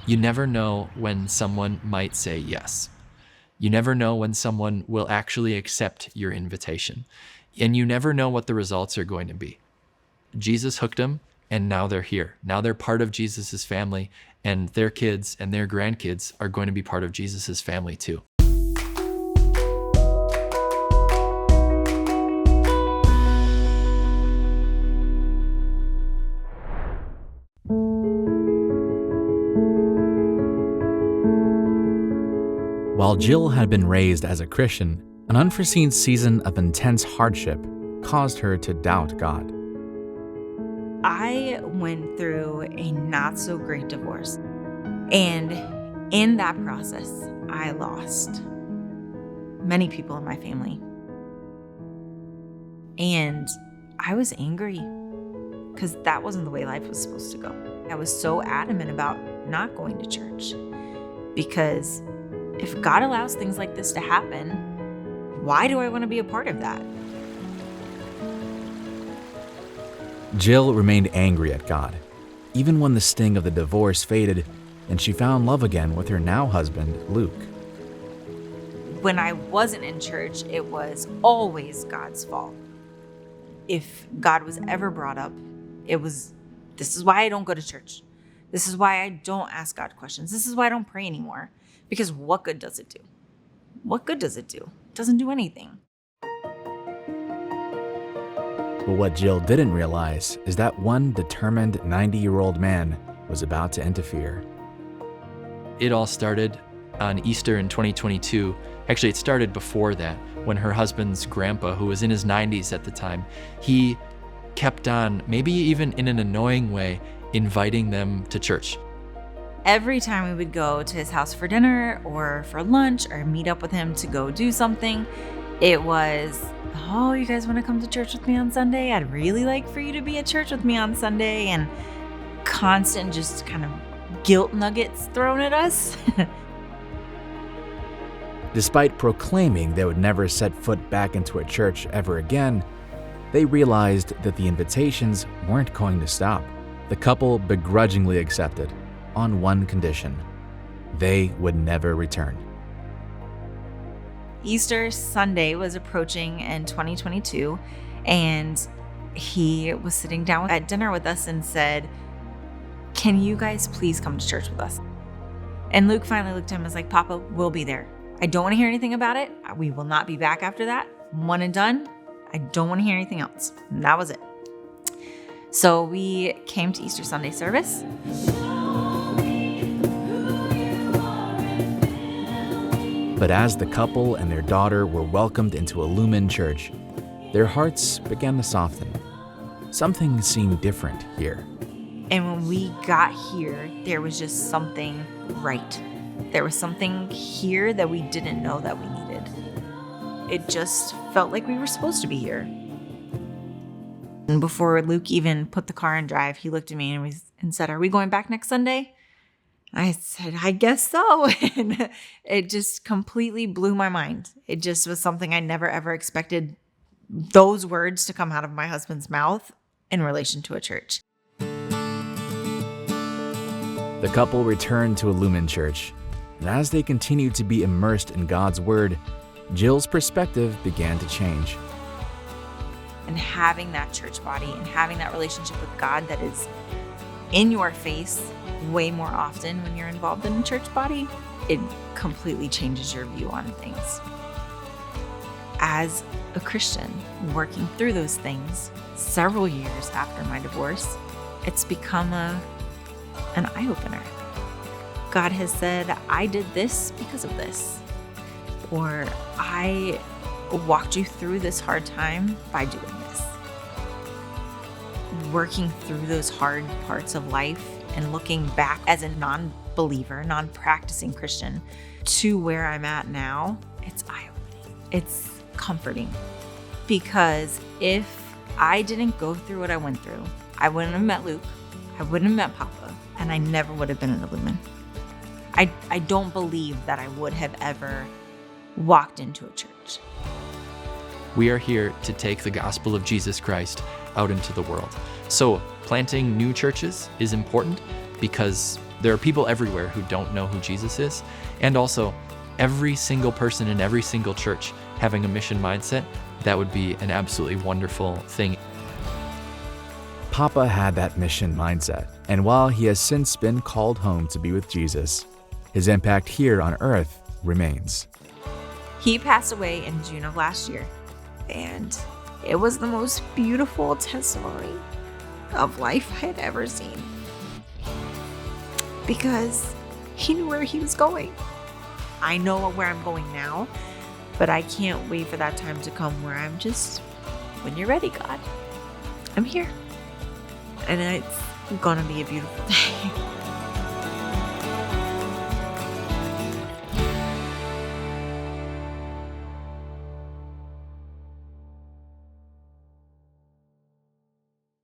You never know when someone might say yes. You never know when someone will actually accept your invitation. And you never know what the results are going to be. Jesus hooked them, and now they're here. Now they're part of Jesus's family, and their kids and their grandkids are going to be part of Jesus's family too. While Jill had been raised as a Christian, an unforeseen season of intense hardship caused her to doubt God. I went through a not so great divorce. And in that process, I lost many people in my family. And I was angry because that wasn't the way life was supposed to go. I was so adamant about not going to church because if God allows things like this to happen, why do I want to be a part of that? Jill remained angry at God, even when the sting of the divorce faded and she found love again with her now husband, Luke. When I wasn't in church, it was always God's fault. If God was ever brought up, it was, this is why I don't go to church. This is why I don't ask God questions. This is why I don't pray anymore. Because what good does it do? What good does it do? It doesn't do anything. But what Jill didn't realize is that one determined 90-year-old man was about to interfere. It all started on Easter in 2022. Actually, it started before that, when her husband's grandpa, who was in his 90s at the time, he kept on, maybe even in an annoying way, inviting them to church. Every time we would go to his house for dinner or for lunch or meet up with him to go do something, it was, oh, you guys want to come to church with me on Sunday? I'd really like for you to be at church with me on Sunday. And constant just kind of guilt nuggets thrown at us. Despite proclaiming they would never set foot back into a church ever again, they realized that the invitations weren't going to stop. The couple begrudgingly accepted, on one condition: they would never return. Easter Sunday was approaching in 2022, and he was sitting down at dinner with us and said, "Can you guys please come to church with us?" And Luke finally looked at him and was like, "Papa, we'll be there. I don't want to hear anything about it. We will not be back after that. One and done. I don't want to hear anything else." And that was it. So we came to Easter Sunday service. But as the couple and their daughter were welcomed into a Lumen church, their hearts began to soften. Something seemed different here. And when we got here, there was just something right. There was something here that we didn't know that we needed. It just felt like we were supposed to be here. And before Luke even put the car in drive, he looked at me and said, "Are we going back next Sunday?" I said, "I guess so." And it just completely blew my mind. It just was something I never, ever expected those words to come out of my husband's mouth in relation to a church. The couple returned to a Lumen church, and as they continued to be immersed in God's word, Jill's perspective began to change. And having that church body and having that relationship with God that is in your face way more often when you're involved in a church body, it completely changes your view on things. As a Christian, working through those things several years after my divorce, it's become an eye-opener. God has said, "I did this because of this," or "I walked you through this hard time by doing this." Working through those hard parts of life and looking back as a non-believer, non-practicing Christian to where I'm at now, it's eye-opening. It's comforting. Because if I didn't go through what I went through, I wouldn't have met Luke, I wouldn't have met Papa, and I never would have been in the Lumen. I don't believe that I would have ever walked into a church. We are here to take the gospel of Jesus Christ out into the world. So planting new churches is important because There are people everywhere who don't know who Jesus is. And also, every single person in every single church having a mission mindset, that would be an absolutely wonderful thing. Papa had that mission mindset, and while he has since been called home to be with Jesus, his impact here on earth remains. He passed away in June of last year, and it was the most beautiful testimony of life I had ever seen, because he knew where he was going. I know where I'm going now, but I can't wait for that time to come where I'm just, when you're ready, God, I'm here. And it's gonna be a beautiful day.